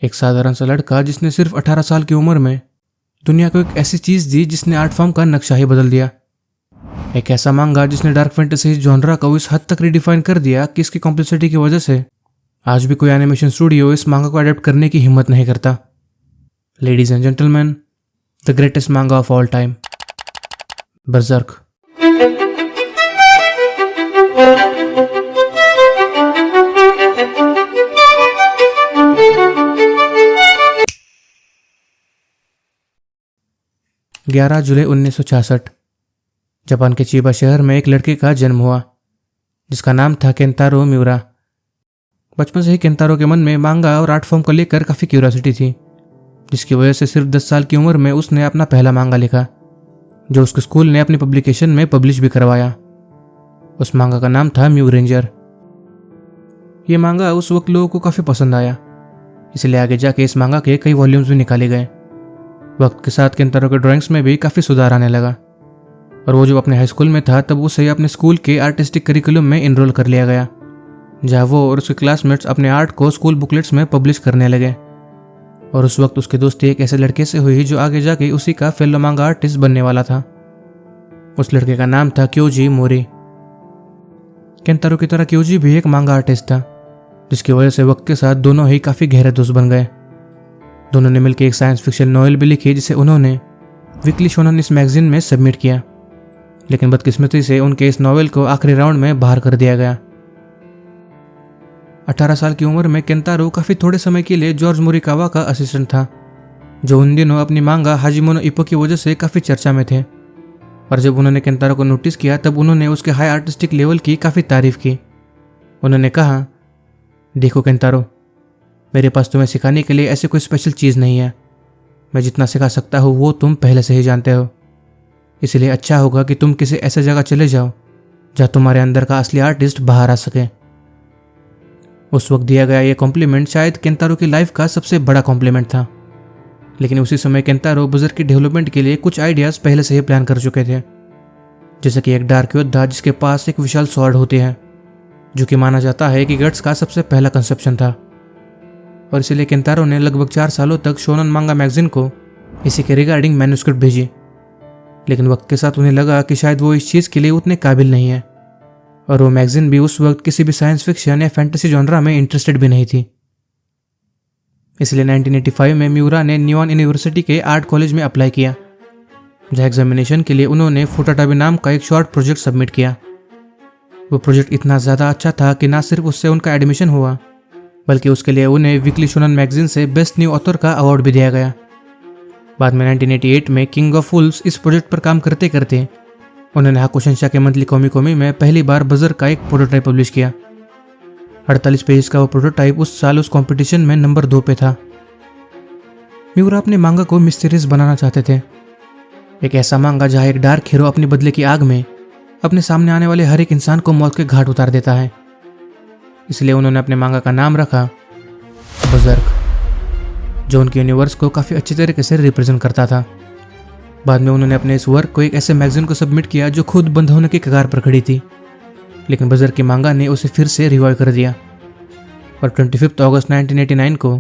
एक साधारण सा लड़का जिसने सिर्फ 18 साल की उम्र में दुनिया को एक ऐसी चीज दी जिसने आर्ट फॉर्म का नक्शा ही बदल दिया। एक ऐसा मांगा जिसने डार्क फैंटेसी जॉनरा को इस हद तक रिडिफाइन कर दिया कि इसकी कॉम्प्लेक्सिटी की वजह से आज भी कोई एनिमेशन स्टूडियो इस मांगा को अडेप्ट करने की हिम्मत नहीं करता। Ladies and gentleman, the greatest manga of all time, berserk. ग्यारह जुलाई 1966 जापान के चिबा शहर में एक लड़के का जन्म हुआ जिसका नाम था केंतारो मिउरा। बचपन से ही केंतारो के मन में मांगा और आर्ट फॉर्म को लेकर काफ़ी क्यूरियोसिटी थी, जिसकी वजह से सिर्फ 10 साल की उम्र में उसने अपना पहला मांगा लिखा, जो उसके स्कूल ने अपनी पब्लिकेशन में पब्लिश भी करवाया। उस मांगा का नाम था म्यू रेंजर। ये मांगा उस वक्त लोगों को काफ़ी पसंद आया, इसलिए आगे जाके इस मांगा के कई वॉल्यूम्स भी निकाले गए। वक्त के साथ केंतारो के ड्राइंग्स में भी काफ़ी सुधार आने लगा और वो जब अपने हाई स्कूल में था तब उसे अपने स्कूल के आर्टिस्टिक करिकुलम में इनरोल कर लिया गया, जहाँ वो और उसके क्लासमेट्स अपने आर्ट को स्कूल बुकलेट्स में पब्लिश करने लगे। और उस वक्त उसकी दोस्ती एक ऐसे लड़के से हुई जो आगे जाके उसी का फेलो मांगा आर्टिस्ट बनने वाला था। उस लड़के का नाम था क्योजी मोरी। केंतारो की तरह क्योजी भी एक मांगा आर्टिस्ट था, जिसकी वजह से वक्त के साथ दोनों ही काफ़ी गहरे दोस्त बन गए। दोनों ने मिलकर एक साइंस फिक्शन नॉवेल भी लिखी जिसे उन्होंने वीकली शोनन इस मैगजीन में सबमिट किया, लेकिन बदकिस्मती से उनके इस नॉवेल को आखिरी राउंड में बाहर कर दिया गया। 18 साल की उम्र में केंतारो काफ़ी थोड़े समय के लिए जॉर्ज मोरिकावा का असिस्टेंट था, जो उन दिनों अपनी मांगा हाजिमोनो इप्पो की वजह से काफ़ी चर्चा में थे। और जब उन्होंने केंतारो को नोटिस किया तब उन्होंने उसके हाई आर्टिस्टिक लेवल की काफ़ी तारीफ की। उन्होंने कहा, देखो केंतारो, मेरे पास तुम्हें सिखाने के लिए ऐसी कोई स्पेशल चीज़ नहीं है। मैं जितना सिखा सकता हूँ वो तुम पहले से ही जानते हो, इसलिए अच्छा होगा कि तुम किसी ऐसे जगह चले जाओ जहाँ तुम्हारे अंदर का असली आर्टिस्ट बाहर आ सके। उस वक्त दिया गया ये कॉम्प्लीमेंट शायद केंतारो की लाइफ का सबसे बड़ा कॉम्प्लीमेंट था, लेकिन उसी समय केंतारो बजर की डेवलपमेंट के लिए कुछ आइडियाज़ पहले से ही प्लान कर चुके थे, जैसे कि एक डार्क योद्धा जिसके पास एक विशाल स्वॉर्ड होती है, जो कि माना जाता है कि गट्स का सबसे पहला कंसेप्शन था। और इसीलिए केंतारो ने लगभग 4 सालों तक शोनन मांगा मैगजीन को इसी के रिगार्डिंग मैन्युस्क्रिप्ट भेजी, लेकिन वक्त के साथ उन्हें लगा कि शायद वो इस चीज़ के लिए उतने काबिल नहीं है, और वो मैगजीन भी उस वक्त किसी भी साइंस फिक्शन या फैंटेसी जॉनरा में इंटरेस्टेड भी नहीं थी। इसलिए 1985 में मिउरा ने नियॉन यूनिवर्सिटी के आर्ट कॉलेज में अप्लाई किया, जहाँ एग्जामिनेशन के लिए उन्होंने फुटाटाबी नाम का एक शॉर्ट प्रोजेक्ट सबमिट किया। वो प्रोजेक्ट इतना ज़्यादा अच्छा था कि ना सिर्फ उससे उनका एडमिशन हुआ, बल्कि उसके लिए उन्हें वीकली शोनन मैगजीन से बेस्ट न्यू ऑथर का अवार्ड भी दिया गया। बाद में 1988 में किंग ऑफ वुल्व्स इस प्रोजेक्ट पर काम करते करते उन्होंने हाकुशिंशा के मंथली कोमी में पहली बार बजर का एक प्रोटोटाइप पब्लिश किया। 48 पेज का वो प्रोटोटाइप उस साल उस कंपटीशन में नंबर 2 पे था। मिउरा अपने मांगा को मिस्टीरियस बनाना चाहते थे, एक ऐसा मांगा जहाँ एक डार्क हीरो अपनी बदले की आग में अपने सामने आने वाले हर एक इंसान को मौत के घाट उतार देता है। इसलिए उन्होंने अपने मांगा का नाम रखा बजर्क, जो उनके यूनिवर्स को काफ़ी अच्छी तरीके से रिप्रेजेंट करता था। बाद में उन्होंने अपने इस वर्क को एक ऐसे मैगजीन को सबमिट किया जो खुद बंद होने की कगार पर खड़ी थी, लेकिन बजर्क की मांगा ने उसे फिर से रिवाइव कर दिया। और 25 अगस्त 1989 को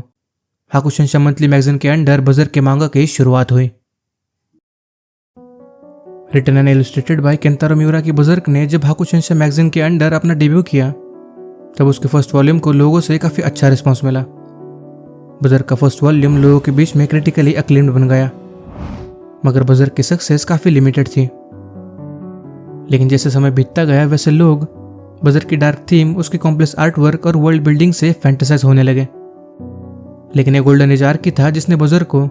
हाकुशिंशा मंथली मैगजीन के अंडर बजर्क के मांगा की शुरुआत हुई। Written and illustrated by Kentaro Miura की बजर्क ने जब हाकुशिंशा मैगजीन के अंडर अपना डेब्यू किया तब उसके फर्स्ट वॉल्यूम को लोगों से काफ़ी अच्छा रिस्पांस मिला। बजर्क का फर्स्ट वॉल्यूम लोगों के बीच में क्रिटिकली अक्लेम्ड बन गया, मगर बजर्क की सक्सेस काफ़ी लिमिटेड थी। लेकिन जैसे समय बीतता गया वैसे लोग बजर्क की डार्क थीम, उसकी कॉम्प्लेक्स आर्ट वर्क और वर्ल्ड बिल्डिंग से फैंटेसाइज होने लगे। लेकिन एक गोल्डन एज आर्क की था जिसने बजर्क को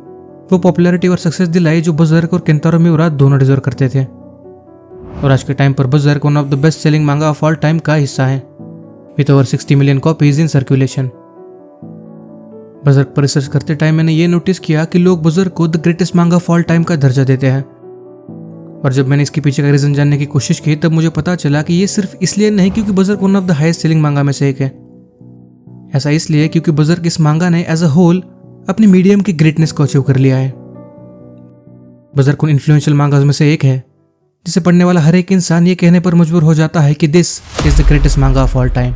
वो पॉपुलैरिटी और सक्सेस दिलाई जो बजर्क और केंतारो मिउरा दोनों डिजर्व करते थे। और आज के टाइम पर बजर्क one of the best selling मांगा ऑफ ऑल टाइम का हिस्सा है, with over 60 million copies in circulation. बजर्क पर रिसर्च करते टाइम मैंने ये नोटिस किया कि लोग बजर्क को the greatest manga of all time का दर्जा देते हैं, और जब मैंने इसके पीछे का रीज़न जानने की कोशिश की तब मुझे पता चला कि ये सिर्फ इसलिए नहीं क्योंकि बजर्क one of the highest selling मांगा में से एक है। ऐसा इसलिए क्योंकि बजर्क इस मांगा ने एज अ होल अपनी मीडियम की ग्रेटनेस को अचीव कर लिया है। बजर्क उन इन्फ्लुएंशियल मांगास में से एक है जिसे पढ़ने वाला हर एक इंसान ये कहने पर मजबूर हो जाता है कि this is the greatest manga of all time.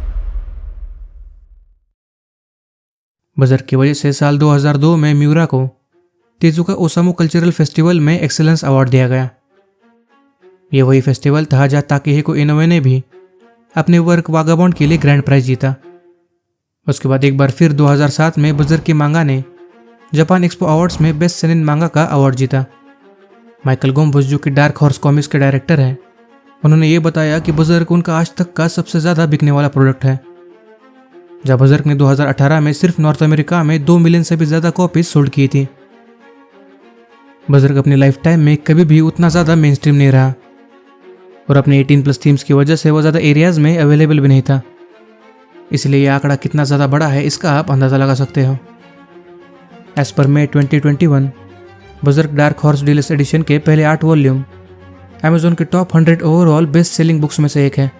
बजर्क की वजह से साल 2002 में म्यूरा को तेजुका ओसामू कल्चरल फेस्टिवल में एक्सेलेंस अवार्ड दिया गया। यह वही फेस्टिवल था जहाँ ताकेहिको इनोवे ने भी अपने वर्क वागाबॉन्ड के लिए ग्रैंड प्राइज जीता। उसके बाद एक बार फिर 2007 में बजर्क की मांगा ने जापान एक्सपो अवार्ड्स में बेस्ट सेलिंग मांगा का अवार्ड जीता। माइकल गोम्बुस जो कि डार्क हॉर्स कॉमिक्स के डायरेक्टर हैं, उन्होंने ये बताया कि बजर्क उनका आज तक का सबसे ज़्यादा बिकने वाला प्रोडक्ट है। जब बजर्क ने 2018 में सिर्फ नॉर्थ अमेरिका में 2 मिलियन से भी ज़्यादा कॉपीज सोल्ड की थी। बजर्क अपनी लाइफ टाइम में कभी भी उतना ज़्यादा मेन स्ट्रीम नहीं रहा और अपने 18+ थीम्स की वजह से वो ज़्यादा एरियाज में अवेलेबल भी नहीं था। इसलिए यह आंकड़ा कितना ज़्यादा बड़ा है इसका आप अंदाज़ा लगा सकते हो। As per May 2021 Berserk Dark Horse deluxe edition के पहले 8 वॉल्यूम अमेजोन के top 100 overall best selling books में से एक है।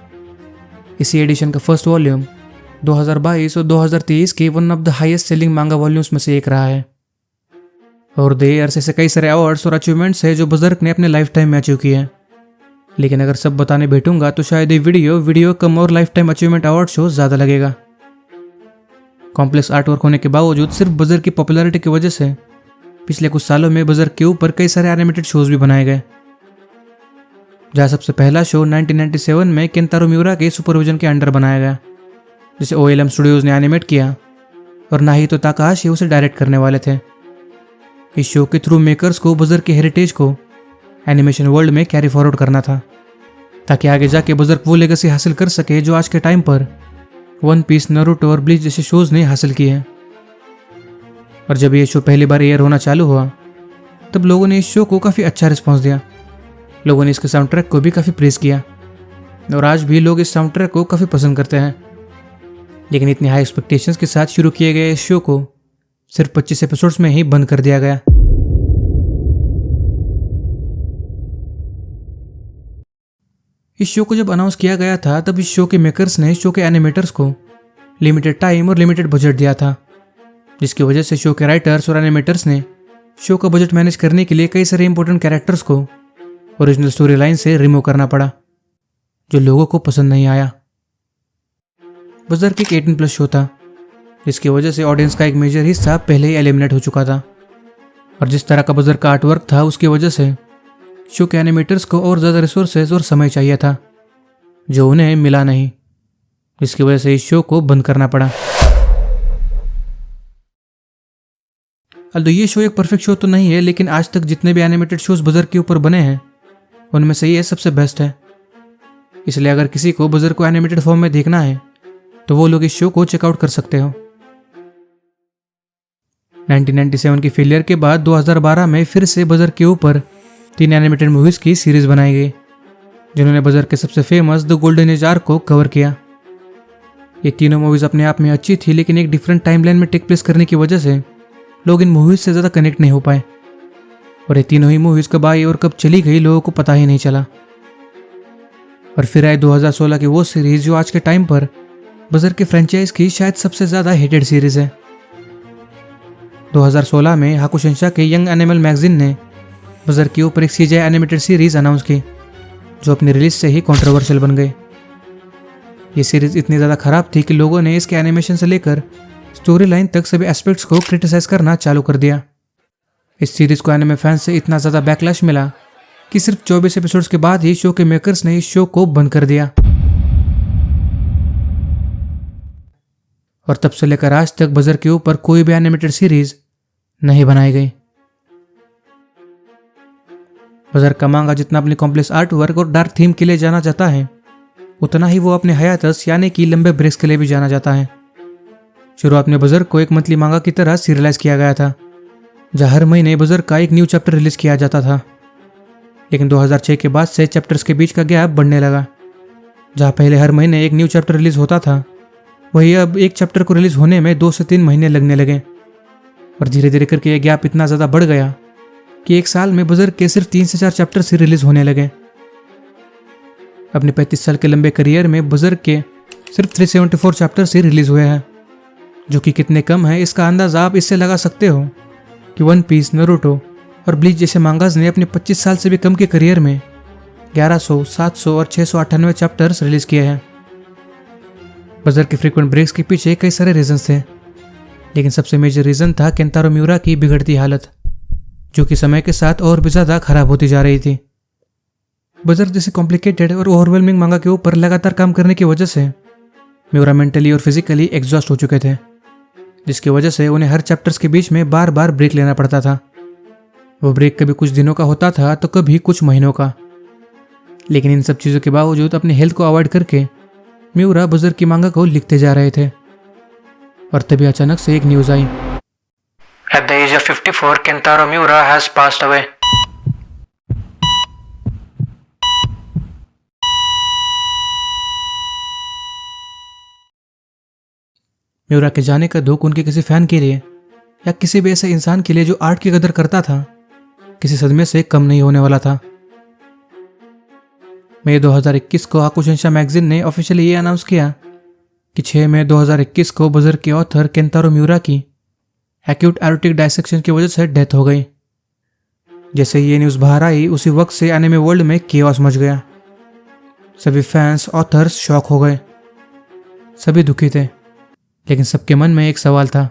इसी एडिशन का फर्स्ट वॉल्यूम 2022 और 2023 के one of the highest selling मांगा वॉल्यूम्स में से एक रहा है। और दे ईयर्स ऐसे कई सारे अवार्ड्स और अचीवमेंट्स है जो बजर्क ने अपने लाइफ टाइम में अचीव किए हैं। लेकिन अगर सब बताने बैठूंगा तो शायद ये वीडियो कम और life time achievement award show ज़्यादा लगेगा। कॉम्प्लेक्स आर्ट वर्क होने के बावजूद सिर्फ बजर्क की पॉपुलैरिटी की वजह से पिछले कुछ सालों में बजर्क के ऊपर कई सारे एनिमेटेड शोज भी बनाए गए, जहाँ सबसे पहला शो 1997 में केंतारो म्यूरा के सुपरविजन के अंडर बनाया गया, जिसे OLM स्टूडियोज ने एनिमेट किया और नाहितो ताकाहाशी उसे डायरेक्ट करने वाले थे। इस शो के थ्रू मेकर्स को बजर्क के हेरिटेज को एनिमेशन वर्ल्ड में कैरी फॉरवर्ड करना था, ताकि आगे जाके बजर्क वो लेगेसी हासिल कर सके जो आज के टाइम पर वन पीस, नारुतो और ब्लीच जैसे शोज ने हासिल किए हैं। और जब ये शो पहली बार एयर होना चालू हुआ तब लोगों ने इस शो को काफ़ी अच्छा रिस्पॉन्स दिया। लोगों ने इसके साउंड ट्रैक को भी काफ़ी प्रेज किया और आज भी लोग इस साउंड ट्रैक को काफ़ी पसंद करते हैं। लेकिन इतनी हाई एक्सपेक्टेशंस के साथ शुरू किए गए इस शो को सिर्फ 25 एपिसोड्स में ही बंद कर दिया गया। इस शो को जब अनाउंस किया गया था तब इस शो के मेकर्स ने शो के एनिमेटर्स को लिमिटेड टाइम और लिमिटेड बजट दिया था, जिसकी वजह से शो के राइटर्स और एनिमेटर्स ने शो का बजट मैनेज करने के लिए कई सारे इंपॉर्टेंट कैरेक्टर्स को ओरिजिनल स्टोरी लाइन से रिमूव करना पड़ा, जो लोगों को पसंद नहीं आया। बजर्क एक 18+ शो था, जिसकी वजह से ऑडियंस का एक मेजर हिस्सा पहले ही एलिमिनेट हो चुका था। और जिस तरह का बजर्क का आर्टवर्क था उसकी वजह से शो के एनिमेटर्स को और ज़्यादा रिसोर्सेज और समय चाहिए था, जो उन्हें मिला नहीं, जिसकी वजह से इस शो को बंद करना पड़ा। ये शो एक परफेक्ट शो तो नहीं है, लेकिन आज तक जितने भी एनिमेटेड शोज बजर्क के ऊपर बने हैं उनमें से ये सबसे बेस्ट है। इसलिए अगर किसी को बजर्क को एनिमेटेड फॉर्म में देखना है तो वो लोग इस शो को चेकआउट कर सकते हो। 1997 की फेलियर के बाद 2012 में फिर से बजर्क के ऊपर 3 एनिमेटेड मूवीज की सीरीज बनाई गई, जिन्होंने बजर्क के सबसे famous the golden age arc को कवर किया। ये तीनों मूवीज अपने आप में अच्छी थी, लेकिन एक डिफरेंट टाइमलाइन में टेक प्लेस करने की वजह से लोग इन मूवीज से ज़्यादा कनेक्ट नहीं हो पाए और ये तीनों ही मूवीज कब आई और कब चली गई लोगों को पता ही नहीं चला। और फिर आए 2016 की वो सीरीज जो आज के टाइम पर बजर्क के फ्रेंचाइज की शायद सबसे ज़्यादा हेटेड सीरीज है। 2016 में हाकुशिंशा के यंग एनिमल मैगजीन ने बजर्क के ऊपर एक CGI एनिमेटेड सीरीज अनाउंस की, जो अपनी रिलीज से ही कंट्रोवर्शियल बन गई। ये सीरीज इतनी ज़्यादा खराब थी कि लोगों ने इसके एनिमेशन से लेकर स्टोरी लाइन तक सभी एस्पेक्ट्स को क्रिटिसाइज करना चालू कर दिया। इस सीरीज को एनिमे फैंस से इतना ज़्यादा बैकलैश मिला कि सिर्फ 24 एपिसोड्स के बाद ही शो के मेकर्स ने इस शो को बंद कर दिया। और तब से लेकर आज तक बजर्क के ऊपर कोई भी एनिमेटेड सीरीज नहीं बनाई गई। बजर्क का मांगा जितना अपनी कॉम्प्लेक्स आर्ट वर्क और डार्क थीम के लिए जाना जाता है, उतना ही वो अपने हयातस यानी कि लंबे ब्रेक्स के लिए भी जाना जाता है। शुरुआत में बजर्क को एक मंथली मांगा की तरह सीरियलाइज किया गया था, जहाँ हर महीने बजर्क का एक न्यू चैप्टर रिलीज किया जाता था। लेकिन 2006 के बाद से चैप्टर्स के बीच का गैप बढ़ने लगा। जहाँ पहले हर महीने एक न्यू चैप्टर रिलीज होता था, वही अब एक चैप्टर को रिलीज होने में 2 से 3 महीने लगने लगे। और धीरे धीरे करके यह गैप इतना ज़्यादा बढ़ गया कि एक साल में बजर्क के सिर्फ 3 से 4 चैप्टर्स ही रिलीज होने लगे। अपने 35 साल के लंबे करियर में बजर्क के सिर्फ 374 चैप्टर्स ही रिलीज हुए हैं, जो कि कितने कम है इसका अंदाज़ा आप इससे लगा सकते हो कि वन पीस, नारुतो और ब्लीच जैसे मांगास ने अपने 25 साल से भी कम के करियर में 1100, 700 और 698 चैप्टर्स रिलीज किए हैं। बजर्क के फ्रीक्वेंट ब्रेक्स के पीछे कई सारे रीजंस थे, लेकिन सबसे मेजर रीज़न था केंतारो म्यूरा की बिगड़ती हालत, जो कि समय के साथ और भी ज़्यादा खराब होती जा रही थी। बजर्क जैसे कॉम्प्लिकेटेड और ओवरवेलमिंग मांगा के ऊपर लगातार काम करने की वजह से म्यूरा मेंटली और फिजिकली एग्जॉस्ट हो चुके थे, जिसकी वजह से उन्हें हर चैप्टर्स के बीच में बार बार ब्रेक लेना पड़ता था। वो ब्रेक कभी कुछ दिनों का होता था तो कभी कुछ महीनों का। लेकिन इन सब चीज़ों के बावजूद अपनी हेल्थ को अवॉइड करके म्यूरा बजर्क की मांगा को लिखते जा रहे थे। और तभी अचानक से एक news I. At the age of 54, Kentaro Miura has passed away. Miura के जाने का दुख उनके किसी फैन के लिए या किसी भी ऐसे इंसान के लिए जो आर्ट की कदर करता था, किसी सदमे से कम नहीं होने वाला था। मई 2021 को हाकुशिन्शा मैगजीन ने ऑफिशियली ये अनाउंस किया कि 6 मई 2021 को बजर्क के ऑथर केंतारो म्यूरा की एक्यूट एरोटिक डायसेक्शन की वजह से डेथ हो गई। जैसे ये न्यूज़ बाहर आई, उसी वक्त से एनिमे वर्ल्ड में केओस मच गया। सभी फैंस, ऑथर्स शॉक हो गए, सभी दुखी थे, लेकिन सबके मन में एक सवाल था,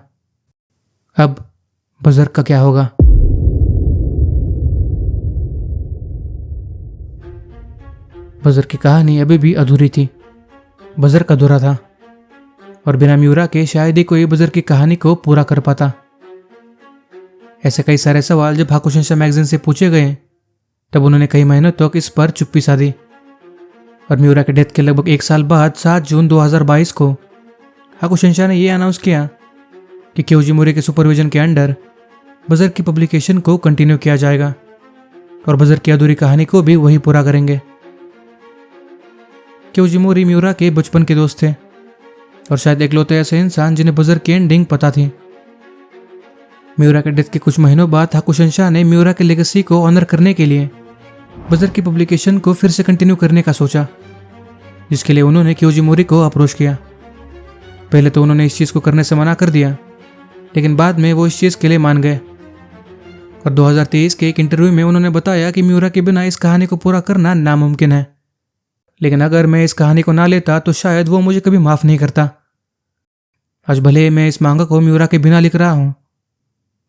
अब बजर्क का क्या होगा? बजर्क की कहानी अभी भी अधूरी थी। बजर्क अधूरा था और बिना म्यूरा के शायद ही कोई बजर्क की कहानी को पूरा कर पाता। ऐसे कई सारे सवाल जब हाकुशिन्शा मैगजीन से पूछे गए, तब उन्होंने कई महीनों तक इस पर चुप्पी साधी। और म्यूरा के डेथ के लगभग 1 साल बाद 7 जून 2022 को हाकुशिन्शा ने यह अनाउंस किया कि क्योजी मोरी के सुपरविजन के अंडर बजर्क की पब्लिकेशन को कंटिन्यू किया जाएगा और बजर्क की अधूरी कहानी को भी वही पूरा करेंगे। क्योजी मोरी म्यूरा के बचपन के दोस्त थे और शायद इकलौते ऐसे इंसान जिन्हें बजर्क की एंडिंग पता थी। म्यूरा के डेथ के कुछ महीनों बाद हाकुशिन्शा ने म्यूरा के लेगेसी को ऑनर करने के लिए बजर्क की पब्लिकेशन को फिर से कंटिन्यू करने का सोचा, जिसके लिए उन्होंने क्योजी मोरी को अप्रोच किया। पहले तो उन्होंने इस चीज़ को करने से मना कर दिया, लेकिन बाद में वो इस चीज़ के लिए मान गए और 2023 के एक इंटरव्यू में उन्होंने बताया कि म्यूरा के बिना इस कहानी को पूरा करना नामुमकिन है, लेकिन अगर मैं इस कहानी को ना लेता तो शायद वो मुझे कभी माफ़ नहीं करता। आज भले मैं इस मांगा को म्यूरा के बिना लिख रहा हूँ,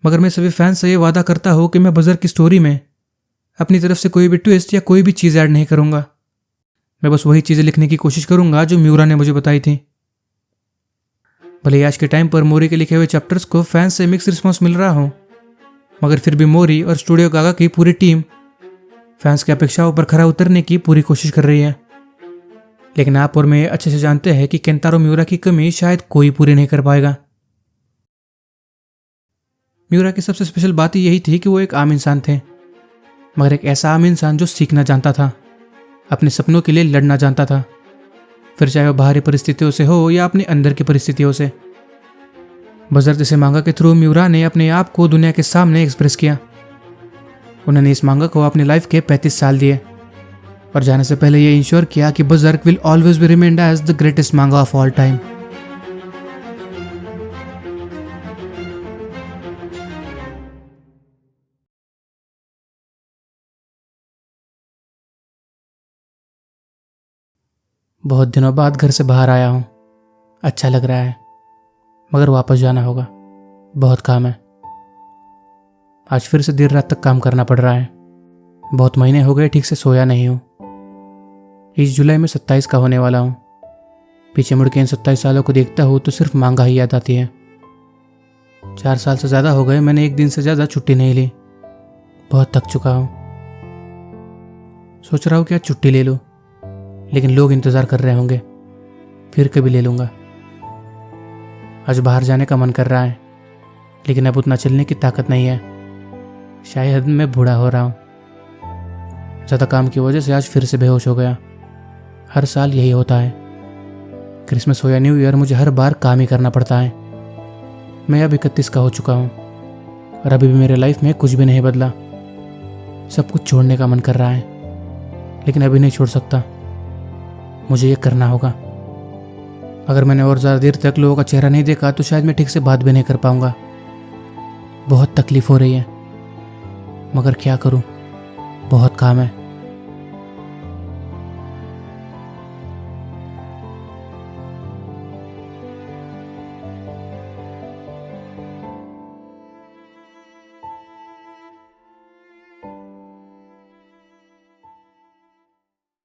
मगर मैं सभी फैंस से ये वादा करता हूँ कि मैं बजर्क की स्टोरी में अपनी तरफ से कोई भी ट्विस्ट या कोई भी चीज़ ऐड नहीं करूँगा। मैं बस वही चीज़ें लिखने की कोशिश करूँगा जो म्यूरा ने मुझे बताई थी। भले आज के टाइम पर मोरी के लिखे हुए चैप्टर्स को फैंस से मिक्स रिस्पॉन्स मिल रहा हो, मगर फिर भी मोरी और स्टूडियो गागा की पूरी टीम फैंस की अपेक्षाओं पर खरा उतरने की पूरी कोशिश कर रही है। लेकिन आप और मैं अच्छे से जानते हैं कि केंतारो म्यूरा की कमी शायद कोई पूरी नहीं कर पाएगा। म्यूरा की सबसे स्पेशल बात यही थी कि वो एक आम इंसान थे, मगर एक ऐसा आम इंसान जो सीखना जानता था, अपने सपनों के लिए लड़ना जानता था, फिर चाहे वो बाहरी परिस्थितियों से हो या अपने अंदर की परिस्थितियों से। बजर्क जैसे मांगा के थ्रू म्यूरा ने अपने आप को दुनिया के सामने एक्सप्रेस किया। उन्होंने इस मांगा को अपनी लाइफ के 35 साल दिए और जाने से पहले ये इंश्योर किया कि Berserk will always be remembered as the greatest manga of all time. बहुत दिनों बाद घर से बाहर आया हूँ, अच्छा लग रहा है, मगर वापस जाना होगा, बहुत काम है। आज फिर से देर रात तक काम करना पड़ रहा है। बहुत महीने हो गए ठीक से सोया नहीं हूँ। इस जुलाई में 27 का होने वाला हूँ। पीछे मुड़ के इन 27 सालों को देखता हूँ तो सिर्फ मांगा ही याद आती है। 4 साल से ज़्यादा हो गए मैंने एक दिन से ज़्यादा छुट्टी नहीं ली। बहुत थक चुका हूँ। सोच रहा हूँ कि आज छुट्टी ले लूँ, लेकिन लोग इंतज़ार कर रहे होंगे, फिर कभी ले लूँगा। आज बाहर जाने का मन कर रहा है, लेकिन अब उतना चलने की ताकत नहीं है। शायद मैं बूढ़ा हो रहा हूँ। ज़्यादा काम की वजह से आज फिर से बेहोश हो गया। हर साल यही होता है। क्रिसमस हो या न्यू ईयर, मुझे हर बार काम ही करना पड़ता है। मैं अब 31 का हो चुका हूँ और अभी भी मेरे लाइफ में कुछ भी नहीं बदला। सब कुछ छोड़ने का मन कर रहा है, लेकिन अभी नहीं छोड़ सकता। मुझे ये करना होगा। अगर मैंने और ज़्यादा देर तक लोगों का चेहरा नहीं देखा तो शायद मैं ठीक से बात भी नहीं कर पाऊँगा। बहुत तकलीफ़ हो रही है, मगर क्या करूँ, बहुत काम है।